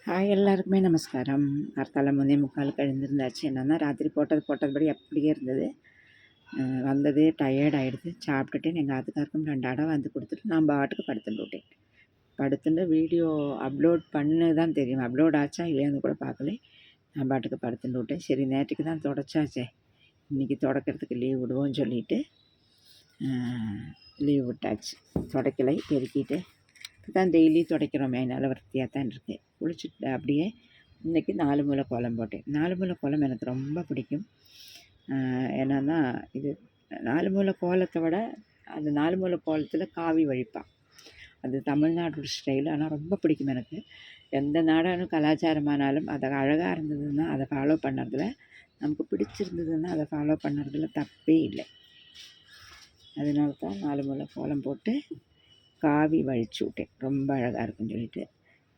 Hi எல்லாருக்குமே நமஸ்காரம். கார்த்தால 3:45 எழுந்திருந்தாச்சு. என்னன்னா ராத்திரி போட்டதுபடி அப்படியே இருந்தது. வந்தது டயர்ட் ஆகிடுது. சாப்பிட்டுட்டு எங்கள் ஆத்துக்காருக்கும் 2 அடை வந்து கொடுத்துட்டு நான் பாட்டுக்கு படுத்துட்டுட்டேன். படுத்துட்டு வீடியோ அப்லோட் பண்ண தான் தெரியும். அப்லோட் ஆச்சா இல்லையான்னு கூட பார்க்கல. நான் பாட்டுக்கு படுத்துட்டுட்டேன். சரி நேற்றுக்கு தான் தொடச்சாச்சே, இன்றைக்கி தொடக்கிறதுக்கு லீவ் விடுவோன்னு சொல்லிவிட்டு லீவ் விட்டாச்சு. துடைக்கலை, பெருக்கிட்டு தான் டெய்லி துடைக்கிறோமே, அதனால் வൃത്തിயாக தான் இருக்குது. குளிச்சுட்டு அப்படியே இன்றைக்கி 4 மூலை கோலம் போட்டேன். 4 மூலை கோலம் எனக்கு ரொம்ப பிடிக்கும். என்னென்னா இது 4 மூலை கோலத்தை விட அந்த 4 மூலை கோலத்தில் காவி வழிப்பான், அது தமிழ்நாட்டோட ஸ்டைல். ஆனால் ரொம்ப பிடிக்கும் எனக்கு. எந்த நாடானும் கலாச்சாரமானாலும் அதை அழகாக இருந்ததுன்னா அதை ஃபாலோ பண்ணுறதுல, நமக்கு பிடிச்சிருந்ததுன்னா அதை ஃபாலோ பண்ணுறதுல தப்பே இல்லை. அதனால தான் 4 மூலை கோலம் போட்டு காவி வழிச்சு விட்டேன். ரொம்ப அழகாக இருக்குன்னு சொல்லிட்டு.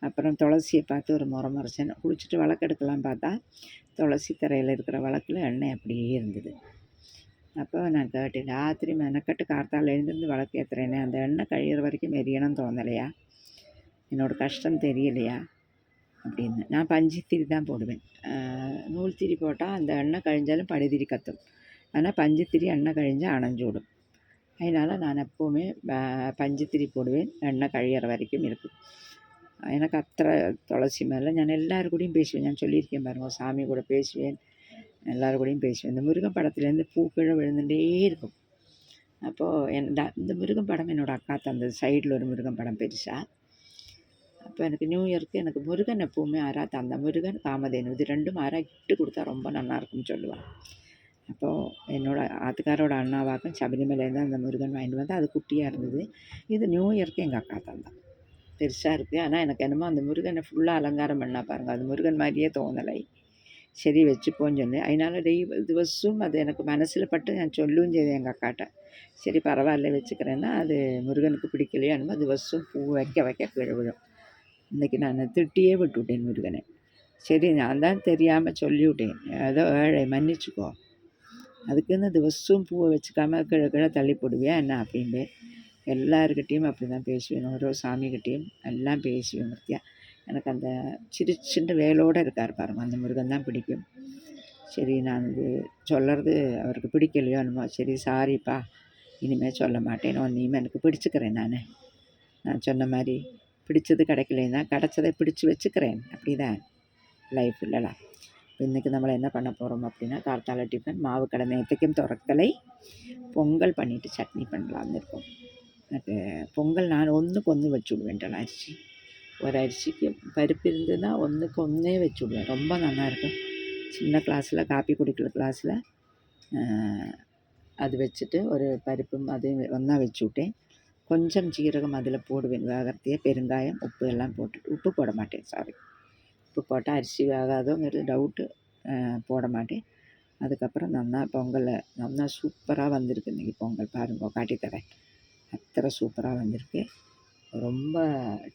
அப்புறம் துளசியை பார்த்து ஒரு முறைச்சேன். குளிச்சுட்டு விளக்கெடுக்கலாம் பார்த்தா துளசி தரையில் இருக்கிற விளக்கில் எண்ணெய் அப்படியே இருந்தது. அப்போ நான் கேட்டேன், ராத்திரி மெனக்கட்டு கார்த்தால் எழுந்திருந்து விளக்கு ஏற்றுறேனே, அந்த எண்ணெய் கழியிற வரைக்கும் எரியணும் தோணலையா, என்னோடய கஷ்டம் தெரியலையா அப்படின்னு. நான் பஞ்சுத்திரி தான் போடுவேன். நூல் திரி போட்டால் அந்த எண்ணெய் கழிஞ்சாலும் படுதிரி கத்தும். ஆனால் பஞ்சுத்திரி எண்ணெய் கழிஞ்சால் அணைஞ்சு விடும். அதனால் நான் எப்போவுமே பஞ்சுத்திரி போடுவேன். எண்ணெய் கழியிற வரைக்கும் இருக்கும். எனக்கு அத்தனை துளசி மேலே நான் எல்லாரு கூடயும் பேசுவேன். நான் சொல்லியிருக்கேன் பாருங்க, சாமி கூட பேசுவேன், எல்லாரு கூடயும் பேசுவேன். இந்த முருகன் படத்துலேருந்து பூக்கிழ விழுந்துகிட்டே இருக்கும். அப்போது இந்த முருகன் படம் என்னோடய அக்கா தந்தது. சைடில் ஒரு முருகன் படம் பெருசாக. அப்போ எனக்கு நியூ இயருக்கு எனக்கு முருகன் எப்போவுமே ஆறா தந்த, முருகன் காமதேனு இது 2ம் ஆறா கிஃப்ட்டு கொடுத்தா ரொம்ப நல்லாயிருக்கும்னு சொல்லுவாள். அப்போது என்னோடய ஆத்துக்காரோட அண்ணாவாக்கும் சபரிமலையிலேருந்து அந்த முருகன் வாங்கிட்டு வந்து, அது குட்டியாக இருந்தது. இது நியூ இயருக்கு எங்கள் அக்கா தந்தான். பெருசாக இருக்குது. ஆனால் எனக்கு என்னமோ அந்த முருகனை ஃபுல்லாக அலங்காரம் பண்ணால் பாருங்கள், அது முருகன் மாதிரியே தோணலை. சரி வச்சுப்போன்னு சொன்னேன். அதனால் திவசம் அது எனக்கு மனசில் பட்டு நான் சொல்லவும் செய்தேன் எங்கள் அக்காட்ட. சரி பரவாயில்ல வச்சுக்கிறேன்னா, அது முருகனுக்கு பிடிக்கலையோ என்னமோ திவசம் பூ வைக்க கீழே விழும். இன்றைக்கி நான் திட்டியே விட்டுவிட்டேன் முருகனை. சரி நான் தான் தெரியாமல் சொல்லிவிட்டேன், ஏதோ ஏழை மன்னிச்சுக்கோ, அதுக்குன்னு திவசம் பூவை வச்சுக்காமல் கீழே தள்ளி போடுவியா என்ன அப்படின்னு. எல்லாருக்கிட்டேயும் அப்படி தான் பேசுவேன். ஓரோ சாமிக்கிட்டேயும் எல்லாம் பேசுவேன் வൃத்தியாக. எனக்கு அந்த சின்ன வேலோடு இருக்கார் பாருங்கள், அந்த முருகன் தான் பிடிக்கும். சரி நான் இது சொல்கிறது அவருக்கு பிடிக்கலையோ என்னமோ, சரி சாரிப்பா, இனிமேல் சொல்ல மாட்டேன், இனிமேல் எனக்கு பிடிச்சிக்கிறேன். நான் சொன்ன மாதிரி பிடிச்சது கிடைக்கலைன்னா கிடச்சதை பிடிச்சி வச்சுக்கிறேன். அப்படி தான் லைஃப் இல்லைலாம். இன்றைக்கி நம்மளை என்ன பண்ண போகிறோம் அப்படின்னா, கார்த்தால டிஃபன் மாவு கடை நேற்றுக்கும் துறக்கலை, பொங்கல் பண்ணிவிட்டு சட்னி பண்ணலான்னு இருக்கோம். எனக்கு பொங்கல் நான் ஒன்றுக்கு ஒன்று வச்சு விடுவேன். அரிசி ஒரு அரிசிக்கு பருப்பு இருந்ததுன்னா ஒன்றுக்கு ஒன்றே வச்சு விடுவேன். ரொம்ப நல்லாயிருக்கும். சின்ன கிளாஸில் காப்பி குடிக்கிற கிளாஸில் அது வச்சுட்டு ஒரு பருப்பும் அதையும் ஒன்றா வச்சு விட்டேன். கொஞ்சம் சீரகம் அதில் போடுவேன், வேகத்தையே பெருங்காயம் உப்பு எல்லாம் போட்டுட்டு, உப்பு போட மாட்டேன், சாரி, உப்பு போட்டால் அரிசி வேகாதோங்கிறது டவுட்டு, போட மாட்டேன். அதுக்கப்புறம் பொங்கலை நல்லா சூப்பராக வந்திருக்கு. இன்றைக்கி பொங்கல் பாருங்க, காட்டித்தரேன். அத்தனை சூப்பராக வந்திருக்கு. ரொம்ப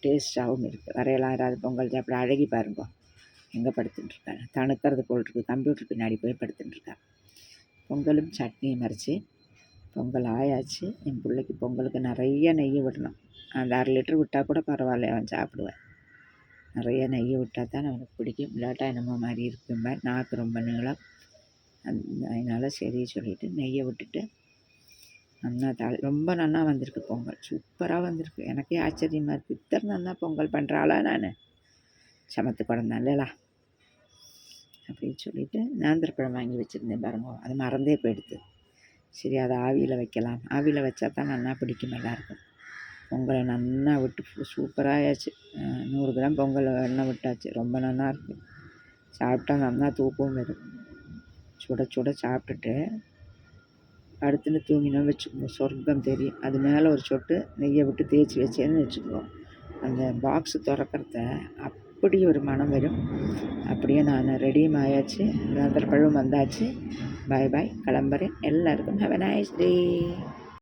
டேஸ்ட்டாகவும் இருக்குது. வரையலாம் யாராவது பொங்கல் சாப்பிட அழகி பாருங்க, எங்கே படுத்துட்டுருக்காங்க, தணுக்கிறது போல் இருக்குது, கம்ப்யூட்டர் பின்னாடி போய் படுத்துட்டுருக்காங்க. பொங்கலும் சட்னியும் அரைச்சி பொங்கல் ஆயாச்சு. என் பிள்ளைக்கு பொங்கலுக்கு நிறைய நெய் விடணும். அந்த 1/2 லிட்டர் விட்டால் கூட பரவாயில்ல, அவன் சாப்பிடுவேன். நிறைய நெய் விட்டால் தான் அவனுக்கு பிடிக்கும். இல்லாட்டா என்னமோ மாதிரி இருக்கும்ப, நாக்கு ரொம்ப நீளம். அதனால் சரி சொல்லிவிட்டு நெய்யை விட்டுட்டு ரொம்ப நல்லா வந்திருக்கு பொங்கல், சூப்பராக வந்திருக்கு. எனக்கே ஆச்சரியமாக இருக்குது, இத்தனை நல்லா பொங்கல் பண்ணுறாளா நான், சமத்து குழந்தான் இல்லைலா அப்படின்னு சொல்லிவிட்டு. நேந்திரப்பழம் வாங்கி வச்சுருந்தேன் பாருங்க, அது மறந்தே போயிடுது. சரி அதை ஆவியில் வைக்கலாம், ஆவியில் வச்சா தான் நல்லா பிடிக்கும் எல்லாருக்கும். பொங்கலை நல்லா விட்டு சூப்பராகியாச்சு. 100 கிராம் பொங்கல் எண்ணெய் விட்டாச்சு. ரொம்ப நல்லா இருக்குது. சாப்பிட்டா நல்லா தூக்கம் வரும். சுட சுட சாப்பிட்டுட்டு அடுத்துன்னு தூங்கினோன்னு வச்சுக்கோங்க, சொர்க்கம் தெரியும். அது மேலே ஒரு சொட்டு நெய்யை விட்டு தேய்ச்சி வச்சேன்னு வச்சுக்கோ, அந்த பாக்ஸு திறக்கிறத அப்படி ஒரு மனம் வரும். அப்படியே நான் ரெடியும் ஆயாச்சு, நேந்திரப்பழம் வந்தாச்சு. பாய் பாய், கிளம்புறேன். எல்லாருக்கும் ஹேவ் எ நைஸ் டே.